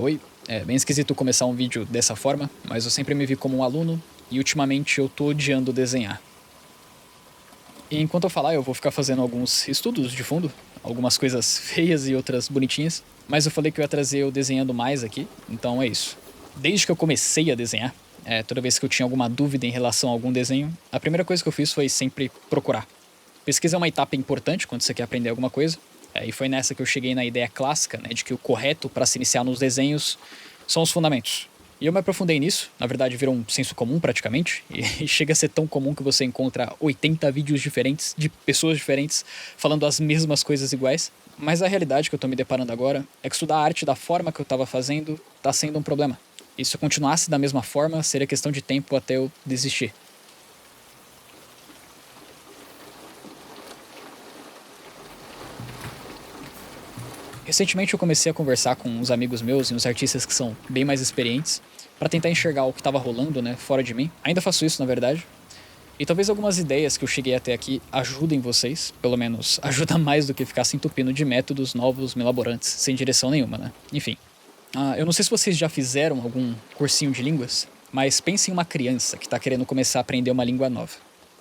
Oi, é bem esquisito começar um vídeo dessa forma, mas eu sempre me vi como um aluno e ultimamente eu tô odiando desenhar. E enquanto eu falar, eu vou ficar fazendo alguns estudos de fundo, algumas coisas feias e outras bonitinhas, mas eu falei que eu ia trazer eu desenhando mais aqui, então é isso. Desde que eu comecei a desenhar, toda vez que eu tinha alguma dúvida em relação a algum desenho, a primeira coisa que eu fiz foi sempre procurar. Pesquisa é uma etapa importante quando você quer aprender alguma coisa, e foi nessa que eu cheguei na ideia clássica, né, de que o correto para se iniciar nos desenhos são os fundamentos. E eu me aprofundei nisso, na verdade virou um senso comum praticamente, e chega a ser tão comum que você encontra 80 vídeos diferentes, de pessoas diferentes, falando as mesmas coisas iguais. Mas a realidade que eu tô me deparando agora é que estudar a arte da forma que eu tava fazendo tá sendo um problema. E se eu continuasse da mesma forma, seria questão de tempo até eu desistir. Recentemente eu comecei a conversar com uns amigos meus e uns artistas que são bem mais experientes para tentar enxergar o que estava rolando, né, fora de mim. Ainda faço isso, na verdade. E talvez algumas ideias que eu cheguei até aqui ajudem vocês, pelo menos ajuda mais do que ficar se entupindo de métodos novos, milaborantes, sem direção nenhuma, né? Enfim. Eu não sei se vocês já fizeram algum cursinho de línguas, mas pense em uma criança que está querendo começar a aprender uma língua nova.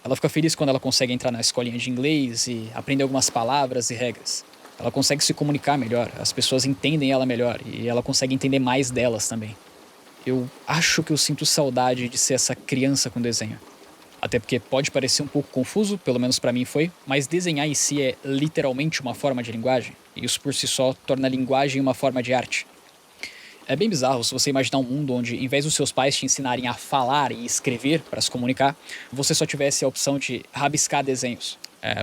Ela fica feliz quando ela consegue entrar na escolinha de inglês e aprender algumas palavras e regras. Ela consegue se comunicar melhor, as pessoas entendem ela melhor e ela consegue entender mais delas também. Eu acho que eu sinto saudade de ser essa criança com desenho. Até porque pode parecer um pouco confuso, pelo menos pra mim foi, mas desenhar em si é literalmente uma forma de linguagem, e isso por si só torna a linguagem uma forma de arte. É bem bizarro se você imaginar um mundo onde, em vez dos seus pais te ensinarem a falar e escrever para se comunicar, você só tivesse a opção de rabiscar desenhos.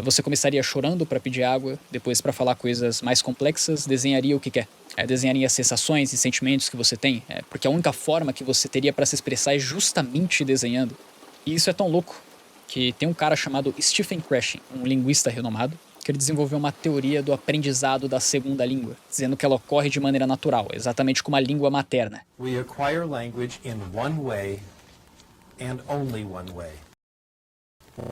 Você começaria chorando para pedir água, depois para falar coisas mais complexas, desenharia o que quer. Desenharia as sensações e sentimentos que você tem, porque a única forma que você teria para se expressar é justamente desenhando. E isso é tão louco que tem um cara chamado Stephen Krashen, um linguista renomado, que ele desenvolveu uma teoria do aprendizado da segunda língua, dizendo que ela ocorre de maneira natural, exatamente como a língua materna. We acquire language in one way and only one way.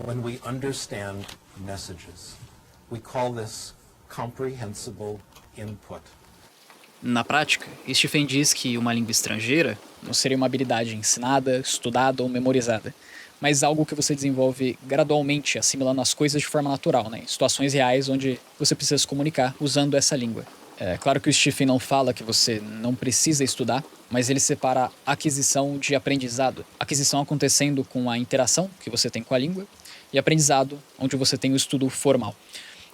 When we understand messages. We call this comprehensible input. Na prática, Stephen diz que uma língua estrangeira não seria uma habilidade ensinada, estudada ou memorizada, mas algo que você desenvolve gradualmente, assimilando as coisas de forma natural, né? Em situações reais onde você precisa se comunicar usando essa língua. É claro que o Stephen não fala que você não precisa estudar, mas ele separa aquisição de aprendizado. Aquisição acontecendo com a interação que você tem com a língua e aprendizado, onde você tem o estudo formal.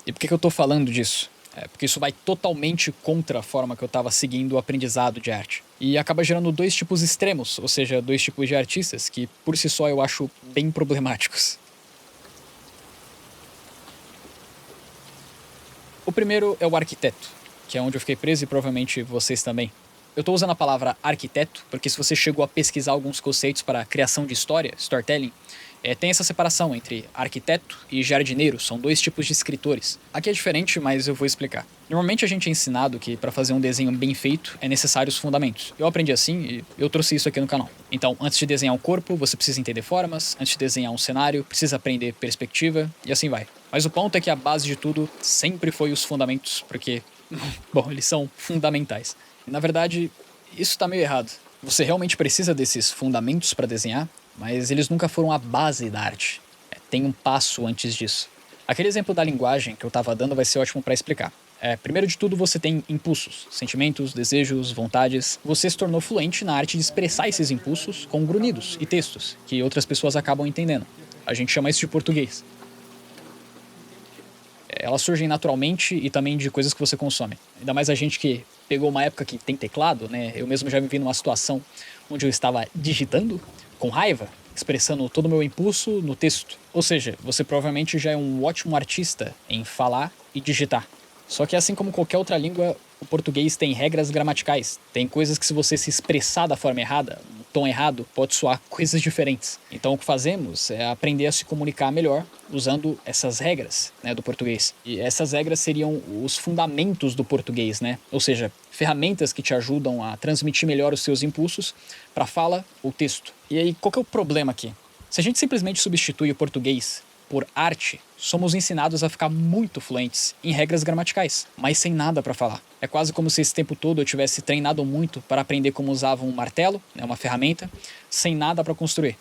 E por que eu estou falando disso? Porque isso vai totalmente contra a forma que eu estava seguindo o aprendizado de arte. E acaba gerando dois tipos extremos, ou seja, dois tipos de artistas que, por si só, eu acho bem problemáticos. O primeiro é o arquiteto, que é onde eu fiquei preso e provavelmente vocês também. Eu estou usando a palavra arquiteto porque se você chegou a pesquisar alguns conceitos para a criação de história, storytelling, tem essa separação entre arquiteto e jardineiro, são dois tipos de escritores. Aqui é diferente, mas eu vou explicar. Normalmente a gente é ensinado que para fazer um desenho bem feito é necessário os fundamentos. Eu aprendi assim e eu trouxe isso aqui no canal. Então, antes de desenhar um corpo, você precisa entender formas, antes de desenhar um cenário, precisa aprender perspectiva e assim vai. Mas o ponto é que a base de tudo sempre foi os fundamentos, porque, bom, eles são fundamentais. E, na verdade, isso tá meio errado. Você realmente precisa desses fundamentos para desenhar, mas eles nunca foram a base da arte. Tem um passo antes disso. Aquele exemplo da linguagem que eu estava dando vai ser ótimo para explicar. Primeiro de tudo, você tem impulsos, sentimentos, desejos, vontades. Você se tornou fluente na arte de expressar esses impulsos com grunhidos e textos, que outras pessoas acabam entendendo. A gente chama isso de português. Elas surgem naturalmente e também de coisas que você consome. Ainda mais a gente que pegou uma época que tem teclado, né? Eu mesmo já me vi numa situação onde eu estava digitando com raiva, expressando todo o meu impulso no texto. Ou seja, você provavelmente já é um ótimo artista em falar e digitar. Só que assim como qualquer outra língua, o português tem regras gramaticais. Tem coisas que se você se expressar da forma errada, no tom errado, pode soar coisas diferentes. Então o que fazemos é aprender a se comunicar melhor usando essas regras, né, do português. E essas regras seriam os fundamentos do português, né? Ou seja, ferramentas que te ajudam a transmitir melhor os seus impulsos para fala ou texto. E aí, qual que é o problema aqui? Se a gente simplesmente substitui o português por arte, somos ensinados a ficar muito fluentes em regras gramaticais, mas sem nada para falar. É quase como se esse tempo todo eu tivesse treinado muito para aprender como usava um martelo, né, uma ferramenta, sem nada para construir.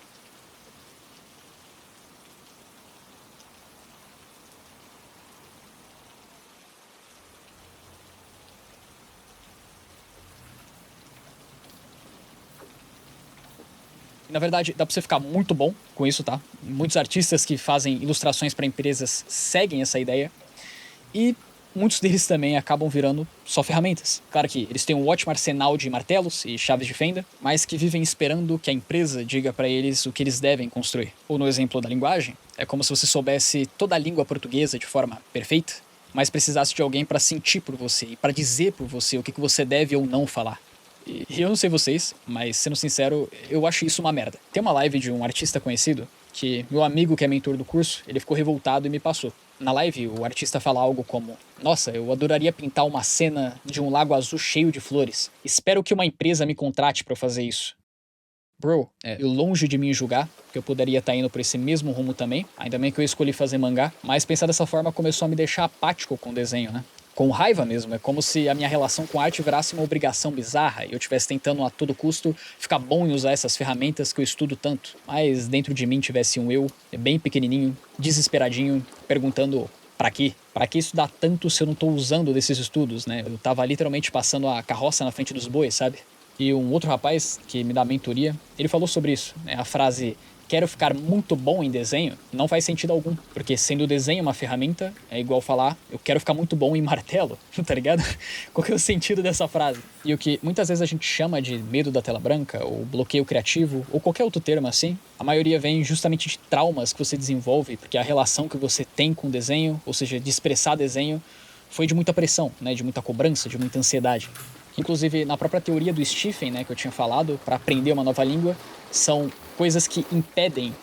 E, na verdade, dá pra você ficar muito bom com isso, tá? Muitos artistas que fazem ilustrações para empresas seguem essa ideia. E muitos deles também acabam virando só ferramentas. Claro que eles têm um ótimo arsenal de martelos e chaves de fenda, mas que vivem esperando que a empresa diga para eles o que eles devem construir. Ou no exemplo da linguagem, é como se você soubesse toda a língua portuguesa de forma perfeita, mas precisasse de alguém para sentir por você e para dizer por você o que você deve ou não falar. E eu não sei vocês, mas sendo sincero, eu acho isso uma merda. Tem uma live de um artista conhecido que meu amigo que é mentor do curso, ele ficou revoltado e me passou. Na live, o artista fala algo como: "Nossa, eu adoraria pintar uma cena de um lago azul cheio de flores. Espero que uma empresa me contrate pra eu fazer isso." Bro, eu longe de mim julgar, que eu poderia estar indo por esse mesmo rumo também. Ainda bem que eu escolhi fazer mangá, mas pensar dessa forma começou a me deixar apático com o desenho, né? Com raiva mesmo, é como se a minha relação com a arte virasse uma obrigação bizarra e eu estivesse tentando a todo custo ficar bom em usar essas ferramentas que eu estudo tanto. Mas dentro de mim tivesse um eu, bem pequenininho, desesperadinho, perguntando: pra quê? Pra que estudar tanto se eu não tô usando desses estudos, né? Eu tava literalmente passando a carroça na frente dos bois, sabe? E um outro rapaz que me dá mentoria, ele falou sobre isso, né? A frase "quero ficar muito bom em desenho" não faz sentido algum, porque sendo o desenho uma ferramenta, é igual falar "eu quero ficar muito bom em martelo", tá ligado? Qual que é o sentido dessa frase? E o que muitas vezes a gente chama de medo da tela branca, ou bloqueio criativo, ou qualquer outro termo assim, a maioria vem justamente de traumas que você desenvolve, porque a relação que você tem com o desenho, ou seja, de expressar desenho, foi de muita pressão, né? De muita cobrança, de muita ansiedade. Inclusive, na própria teoria do Stephen, né, que eu tinha falado, para aprender uma nova língua, são coisas que impedem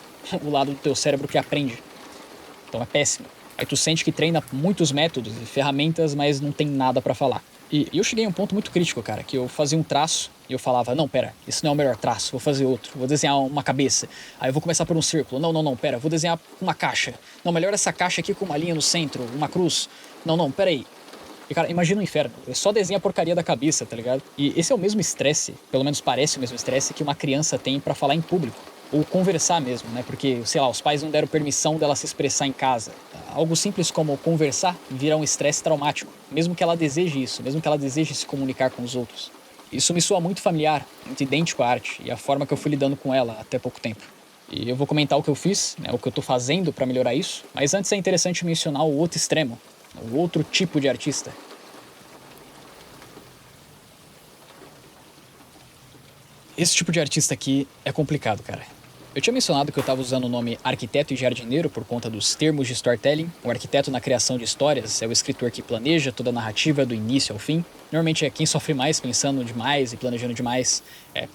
o lado do teu cérebro que aprende. Então é péssimo. Aí tu sente que treina muitos métodos e ferramentas, mas não tem nada para falar. E eu cheguei a um ponto muito crítico, cara, que eu fazia um traço e eu falava: "Não, pera, esse não é o melhor traço, vou fazer outro. Vou desenhar uma cabeça. Aí eu vou começar por um círculo. Não, não, não, pera, vou desenhar uma caixa. Não, melhor essa caixa aqui com uma linha no centro, uma cruz. Não, não, pera aí." E, cara, imagina o inferno. Ele só desenha a porcaria da cabeça, tá ligado? E esse é o mesmo estresse, pelo menos parece o mesmo estresse que uma criança tem pra falar em público. Ou conversar mesmo, né? Porque, sei lá, os pais não deram permissão dela se expressar em casa. Algo simples como conversar vira um estresse traumático, mesmo que ela deseje isso, mesmo que ela deseje se comunicar com os outros. Isso me soa muito familiar, muito idêntico à arte e à forma que eu fui lidando com ela até pouco tempo. E eu vou comentar o que eu fiz, né, o que eu tô fazendo pra melhorar isso, mas antes é interessante mencionar o outro extremo, o outro tipo de artista. Esse tipo de artista aqui é complicado, cara. Eu tinha mencionado que eu estava usando o nome arquiteto e jardineiro por conta dos termos de storytelling. O arquiteto na criação de histórias é o escritor que planeja toda a narrativa do início ao fim. Normalmente é quem sofre mais pensando demais e planejando demais,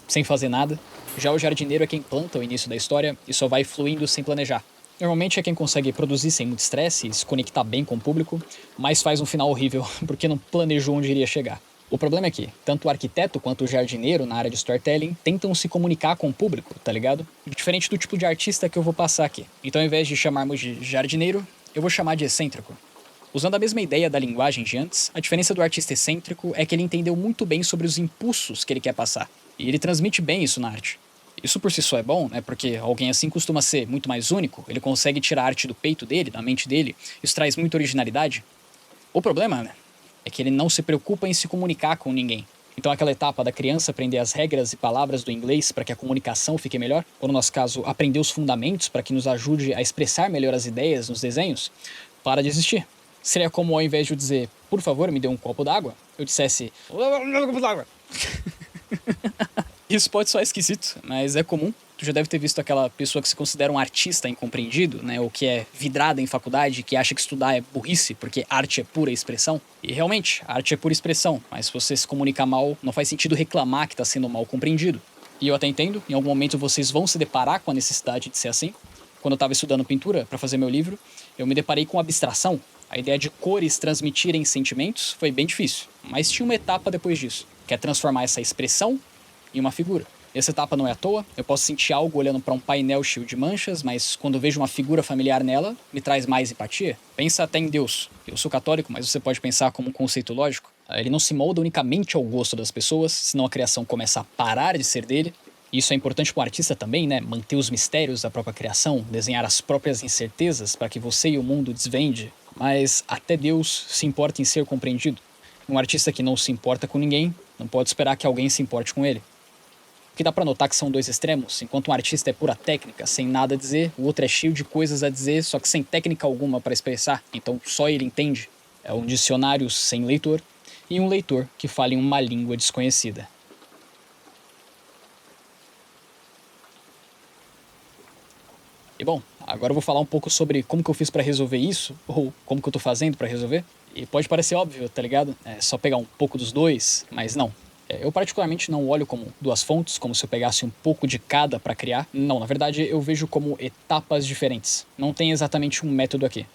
sem fazer nada. Já o jardineiro é quem planta o início da história e só vai fluindo sem planejar. Normalmente é quem consegue produzir sem muito estresse e se conectar bem com o público, mas faz um final horrível porque não planejou onde iria chegar. O problema é que tanto o arquiteto quanto o jardineiro na área de storytelling tentam se comunicar com o público, tá ligado? Diferente do tipo de artista que eu vou passar aqui. Então, ao invés de chamarmos de jardineiro, eu vou chamar de excêntrico. Usando a mesma ideia da linguagem de antes, a diferença do artista excêntrico é que ele entendeu muito bem sobre os impulsos que ele quer passar. E ele transmite bem isso na arte. Isso por si só é bom, né? Porque alguém assim costuma ser muito mais único, ele consegue tirar a arte do peito dele, da mente dele, isso traz muita originalidade. O problema, né, é que ele não se preocupa em se comunicar com ninguém. Então aquela etapa da criança aprender as regras e palavras do inglês para que a comunicação fique melhor, ou no nosso caso, aprender os fundamentos para que nos ajude a expressar melhor as ideias nos desenhos, para de existir. Seria como ao invés de eu dizer, por favor, me dê um copo d'água, eu dissesse, um copo d'água. Isso pode soar esquisito, mas é comum. Tu já deve ter visto aquela pessoa que se considera um artista incompreendido, né? Ou que é vidrada em faculdade, que acha que estudar é burrice, porque arte é pura expressão. E realmente, arte é pura expressão, mas se você se comunica mal, não faz sentido reclamar que está sendo mal compreendido. E eu até entendo, em algum momento vocês vão se deparar com a necessidade de ser assim. Quando eu estava estudando pintura para fazer meu livro, eu me deparei com abstração. A ideia de cores transmitirem sentimentos foi bem difícil, mas tinha uma etapa depois disso, que é transformar essa expressão em uma figura. Essa etapa não é à toa, eu posso sentir algo olhando para um painel cheio de manchas, mas quando eu vejo uma figura familiar nela, me traz mais empatia. Pensa até em Deus. Eu sou católico, mas você pode pensar como um conceito lógico. Ele não se molda unicamente ao gosto das pessoas, senão a criação começa a parar de ser dele. Isso é importante para o artista também, né? Manter os mistérios da própria criação, desenhar as próprias incertezas para que você e o mundo desvende. Mas até Deus se importa em ser compreendido. Um artista que não se importa com ninguém não pode esperar que alguém se importe com ele. O que dá pra notar que são dois extremos. Enquanto um artista é pura técnica, sem nada a dizer, o outro é cheio de coisas a dizer, só que sem técnica alguma para expressar, então só ele entende. É um dicionário sem leitor e um leitor que fala em uma língua desconhecida. E bom, agora eu vou falar um pouco sobre como que eu fiz pra resolver isso, ou como que eu tô fazendo pra resolver. E pode parecer óbvio, tá ligado? É só pegar um pouco dos dois, mas não. Eu particularmente não olho como duas fontes, como se eu pegasse um pouco de cada para criar. Não, na verdade eu vejo como etapas diferentes. Não tem exatamente um método aqui.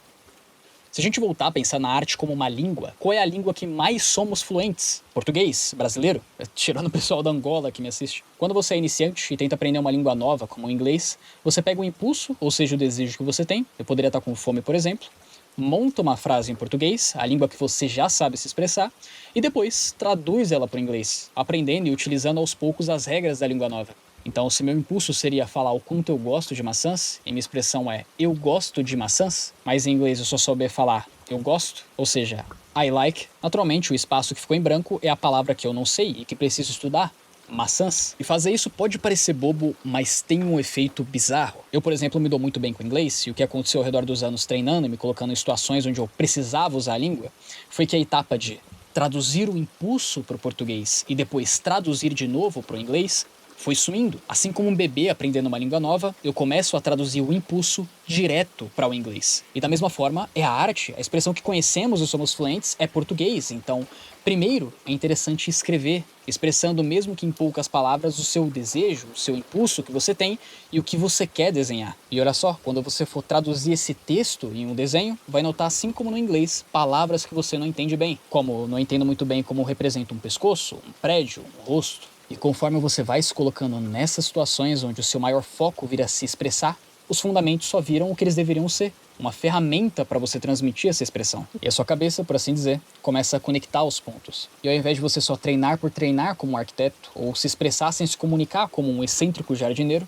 Se a gente voltar a pensar na arte como uma língua, qual é a língua que mais somos fluentes? Português? Brasileiro? Tirando o pessoal da Angola que me assiste. Quando você é iniciante e tenta aprender uma língua nova, como o inglês, você pega o impulso, ou seja, o desejo que você tem, eu poderia estar com fome, por exemplo, monta uma frase em português, a língua que você já sabe se expressar, e depois traduz ela para o inglês, aprendendo e utilizando aos poucos as regras da língua nova. Então, se meu impulso seria falar o quanto eu gosto de maçãs, e minha expressão é eu gosto de maçãs, mas em inglês eu só souber falar eu gosto, ou seja, I like, naturalmente o espaço que ficou em branco é a palavra que eu não sei e que preciso estudar, maçãs. E fazer isso pode parecer bobo, mas tem um efeito bizarro. Eu, por exemplo, me dou muito bem com inglês, e o que aconteceu ao redor dos anos treinando e me colocando em situações onde eu precisava usar a língua, foi que a etapa de traduzir o impulso para o português e depois traduzir de novo para o inglês foi sumindo. Assim como um bebê aprendendo uma língua nova, eu começo a traduzir o impulso direto para o inglês. E da mesma forma, é a arte, a expressão que conhecemos e somos fluentes é português. Então, primeiro, é interessante escrever, expressando mesmo que em poucas palavras o seu desejo, o seu impulso que você tem e o que você quer desenhar. E olha só, quando você for traduzir esse texto em um desenho, vai notar, assim como no inglês, palavras que você não entende bem. Como não entendo muito bem como representa um pescoço, um prédio, um rosto. E conforme você vai se colocando nessas situações onde o seu maior foco vira se expressar, os fundamentos só viram o que eles deveriam ser. Uma ferramenta para você transmitir essa expressão. E a sua cabeça, por assim dizer, começa a conectar os pontos. E ao invés de você só treinar por treinar como um arquiteto, ou se expressar sem se comunicar como um excêntrico jardineiro,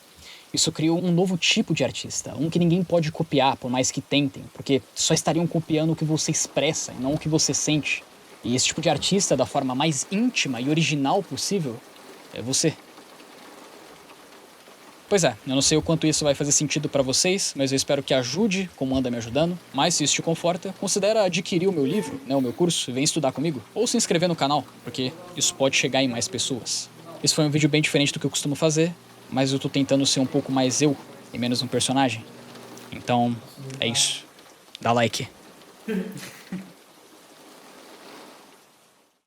isso criou um novo tipo de artista, um que ninguém pode copiar, por mais que tentem, porque só estariam copiando o que você expressa e não o que você sente. E esse tipo de artista, da forma mais íntima e original possível, é você. Pois é, eu não sei o quanto isso vai fazer sentido pra vocês, mas eu espero que ajude como anda me ajudando. Mas se isso te conforta, considera adquirir o meu livro, o meu curso, e vem estudar comigo. Ou se inscrever no canal, porque isso pode chegar em mais pessoas. Esse foi um vídeo bem diferente do que eu costumo fazer, mas eu tô tentando ser um pouco mais eu e menos um personagem. Então, é isso. Dá like.